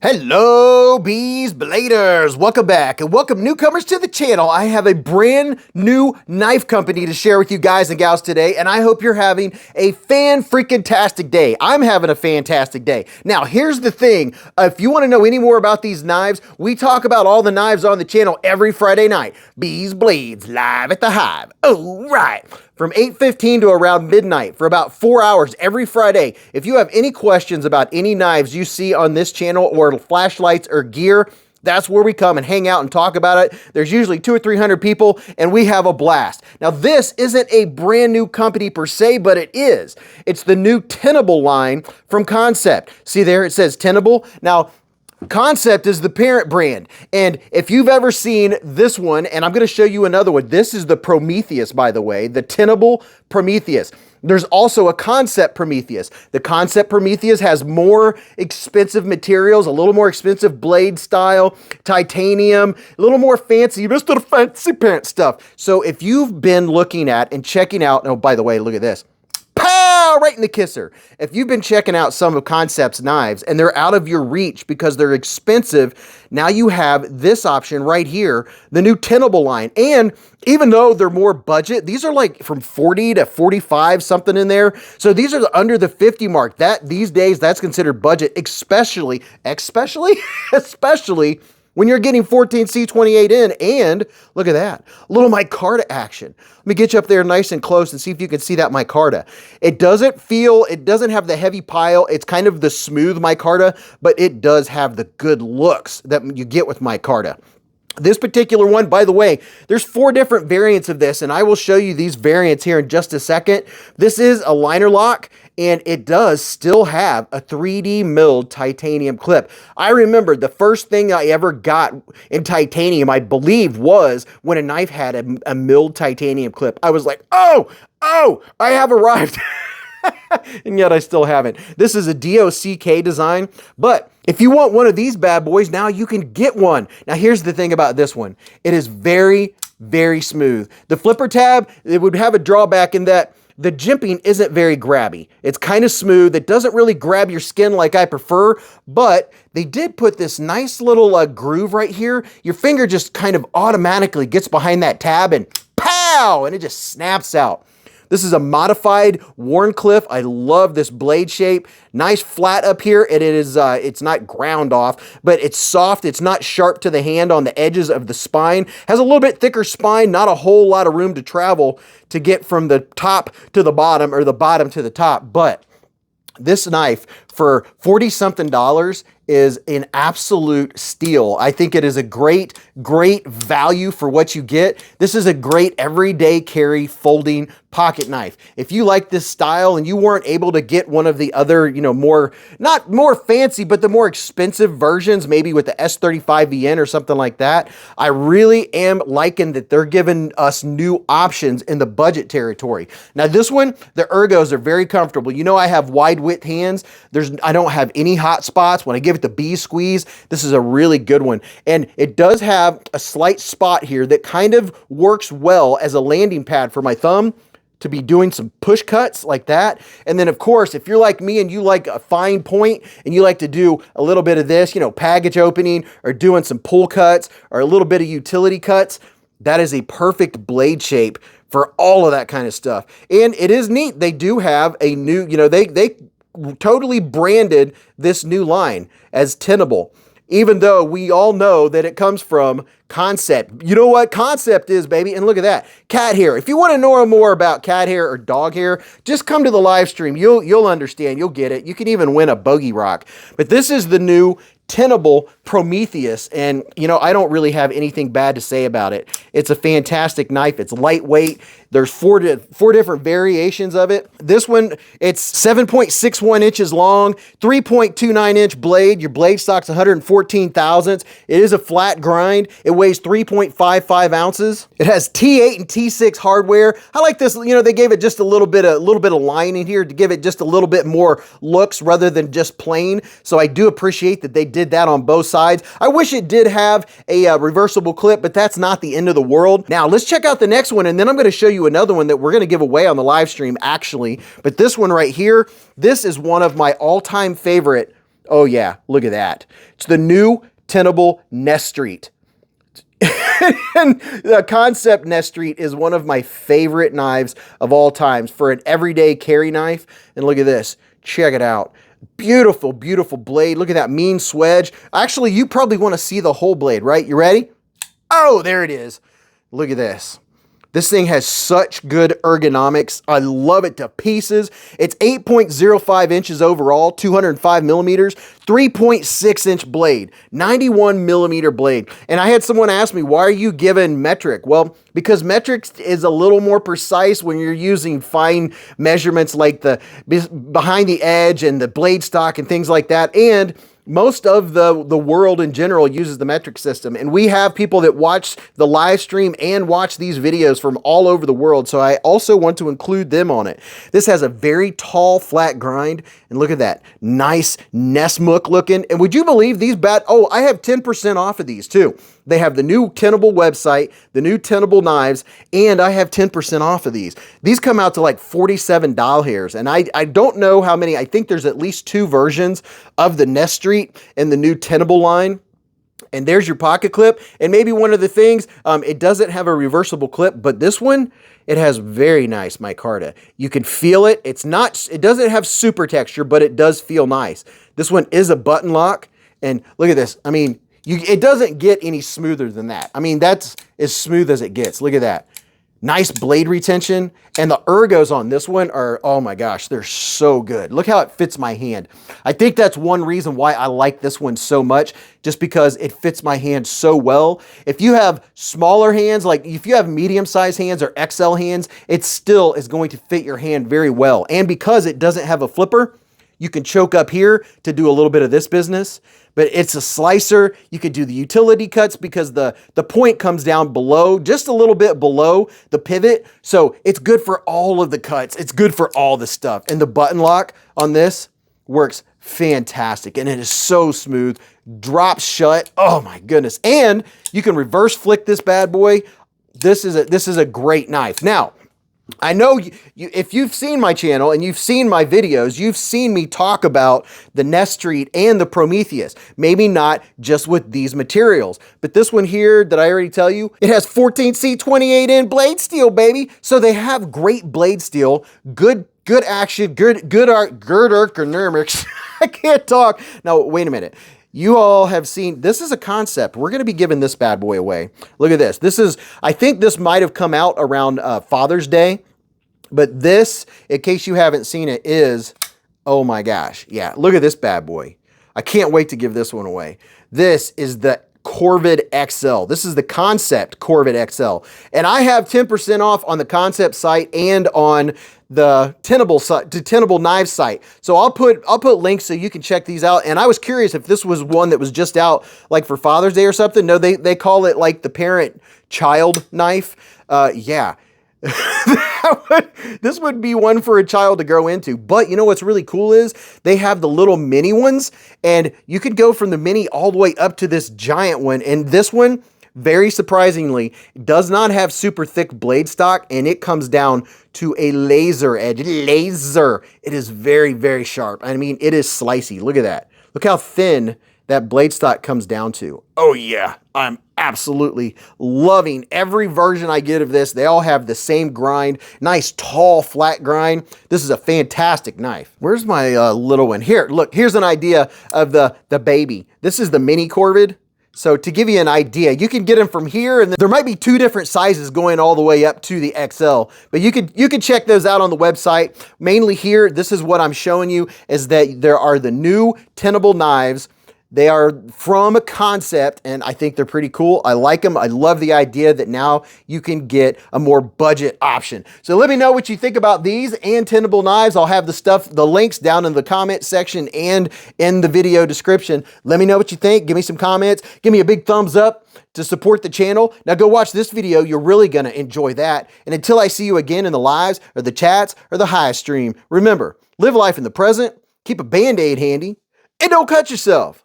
Hello, Beez Bladers. Welcome back and welcome newcomers to the channel. I have a brand new knife company to share with you guys and gals today, and I hope you're having a fan-freaking-tastic day. I'm having a fantastic day. Now, here's the thing. If you want to know any more about these knives, we talk about all the knives on the channel every Friday night. Beez Blades, live at the Hive. Oh, right. From 8:15 to around midnight for about 4 hours every Friday. If you have any questions about any knives you see on this channel or flashlights or gear, that's where we come and hang out and talk about it. There's usually 200 or 300 people and we have a blast. Now, this isn't a brand new company per se, but it is. It's the new TENABLE line from Concept. See there, it says TENABLE. Now, Concept is the parent brand, and if you've ever seen this one, and I'm going to show you another one, this is the Prometheus, by the way, the TENABLE Prometheus. There's also a Concept Prometheus. The Concept Prometheus has more expensive materials, a little more expensive blade style, titanium, a little more fancy, Mr. Fancy Pants stuff. So if you've been looking at and checking out, oh, by the way, look at this. Pow! Right in the kisser. If you've been checking out some of Concept's knives and they're out of your reach because they're expensive, now you have this option right here, the new TENABLE line. And even though they're more budget, these are like from 40 to 45, something in there. So these are under the 50 mark. That these days, that's considered budget, especially when you're getting 14C28 in, and look at that, a little micarta action. Let me get you up there nice and close and see if you can see that micarta. It doesn't have the heavy pile. It's kind of the smooth micarta, but it does have the good looks that you get with micarta. This particular one, by the way, there's 4 different variants of this, and I will show you these variants here in just a second. This is a liner lock, and it does still have a 3D milled titanium clip. I remember the first thing I ever got in titanium, I believe, was when a knife had a milled titanium clip. I was like, oh, I have arrived. And yet I still haven't. This is a DOCK design, but if you want one of these bad boys, now you can get one. Now here's the thing about this one. It is very, very smooth. The flipper tab, it would have a drawback in that the jimping isn't very grabby. It's kind of smooth. It doesn't really grab your skin like I prefer, but they did put this nice little groove right here. Your finger just kind of automatically gets behind that tab and pow, and it just snaps out. This is a modified Wharncliffe. I love this blade shape. Nice flat up here. And it is, it's not ground off, but it's soft. It's not sharp to the hand on the edges of the spine. Has a little bit thicker spine, not a whole lot of room to travel to get from the top to the bottom or the bottom to the top. But this knife for $40-something is an absolute steal. I think it is a great value for what you get. This is a great everyday carry folding pocket knife. If you like this style and you weren't able to get one of the other, not more fancy, but the more expensive versions, maybe with the S35VN or something like that, I really am liking that they're giving us new options in the budget territory. Now this one, the ergos are very comfortable. You know, I have wide width hands. I don't have any hot spots. When I give it the Beez squeeze, this is a really good one. And it does have a slight spot here that kind of works well as a landing pad for my thumb to be doing some push cuts like that. And then of course, if you're like me and you like a fine point and you like to do a little bit of this, package opening or doing some pull cuts or a little bit of utility cuts, that is a perfect blade shape for all of that kind of stuff. And it is neat. They do have a new, they totally branded this new line as TENABLE, even though we all know that it comes from Concept. You know what Concept is, baby? And look at that, cat hair. If you want to know more about cat hair or dog hair, just come to the live stream. You'll understand. You'll get it. You can even win a bogey rock. But this is the new TENABLE Prometheus, and I don't really have anything bad to say about it. It's a fantastic knife. It's lightweight. There's four different variations of it. This one, it's 7.61 inches long, 3.29 inch blade. Your blade stock's 114 thousandths. It is a flat grind. It weighs 3.55 ounces. It has T8 and T6 hardware. I like this. They gave it just a little bit of line in here to give it just a little bit more looks rather than just plain. So I do appreciate that they did that on both sides. I wish it did have a reversible clip, but that's not the end of the world. Now let's check out the next one, and then I'm going to show you another one that we're going to give away on the live stream actually. But this one right here, this is one of my all-time favorite Oh yeah, look at that. It's the new TENABLE NESSTREET. And the concept NESSTREET is one of my favorite knives of all times for an everyday carry knife. And look at this. Check it out. Beautiful, beautiful blade. Look at that mean swedge. Actually, you probably want to see the whole blade, right? You ready? Oh, there it is. Look at this. This thing has such good ergonomics. I love it to pieces. It's 8.05 inches overall, 205 millimeters, 3.6 inch blade, 91 millimeter blade. And I had someone ask me, why are you giving metric? Well, because metric is a little more precise when you're using fine measurements like the behind the edge and the blade stock and things like that. And most of the world in general uses the metric system, and we have people that watch the live stream and watch these videos from all over the world, so I also want to include them on it. This has a very tall, flat grind, and look at that. Nice Nessmook looking, and would you believe these oh, I have 10% off of these too. They have the new TENABLE website, the new TENABLE knives, and I have 10% off of these. These come out to like $47 and I don't know how many. I think there's at least 2 versions of the NESSTREET and the new TENABLE line. And there's your pocket clip. And maybe one of the things, it doesn't have a reversible clip, but this one, it has very nice micarta. You can feel it. It doesn't have super texture, but it does feel nice. This one is a button lock. And look at this. I mean, it doesn't get any smoother than that. I mean, that's as smooth as it gets. Look at that. Nice blade retention. And the ergos on this one are, oh my gosh, they're so good. Look how it fits my hand. I think that's one reason why I like this one so much, just because it fits my hand so well. If you have smaller hands, like if you have medium-sized hands or XL hands, it still is going to fit your hand very well. And because it doesn't have a flipper, you can choke up here to do a little bit of this business, but it's a slicer. You could do the utility cuts because the point comes down below, just a little bit below the pivot. So it's good for all of the cuts. It's good for all the stuff. And the button lock on this works fantastic. And it is so smooth, drops shut. Oh my goodness. And you can reverse flick this bad boy. This is a great knife. Now, I know if you've seen my channel and you've seen my videos, you've seen me talk about the NESSTREET and the Prometheus. Maybe not just with these materials, but this one here, did I already tell you? It has 14C 28N blade steel, baby. So they have great blade steel, good action, good ergonomics. I can't talk. Now, wait a minute. You all have seen, this is a concept. We're going to be giving this bad boy away. Look at this. I think this might have come out around Father's Day, but this, in case you haven't seen it, is, oh my gosh. Yeah, look at this bad boy. I can't wait to give this one away. This is the Corvid XL. This is the concept Corvid XL. And I have 10% off on the concept site and on the TENABLE site, the TENABLE Knives site. So I'll put links so you can check these out. And I was curious if this was one that was just out like for Father's Day or something. No, they call it like the parent-child knife. Yeah. This would be one for a child to grow into. But you know what's really cool is they have the little mini ones, and you could go from the mini all the way up to this giant one. And this one, very surprisingly, does not have super thick blade stock, and it comes down to a laser edge. Laser. It is very, very sharp. I mean, it is slicey. Look at that. Look how thin that blade stock comes down to. Oh yeah, I'm absolutely loving every version I get of this. They all have the same grind, nice tall flat grind. This is a fantastic knife. Where's my little one? Here, look, here's an idea of the baby. This is the mini Corvid. So to give you an idea, you can get them from here, and there might be 2 different sizes going all the way up to the XL, but you could check those out on the website. Mainly here, this is what I'm showing you, is that there are the new TENABLE knives. They are from a concept, and I think they're pretty cool. I like them. I love the idea that now you can get a more budget option. So let me know what you think about these and TENABLE knives. I'll have the links down in the comment section and in the video description. Let me know what you think. Give me some comments. Give me a big thumbs up to support the channel. Now go watch this video. You're really going to enjoy that. And until I see you again in the lives or the chats or the high stream, remember, live life in the present, keep a Band-Aid handy, and don't cut yourself.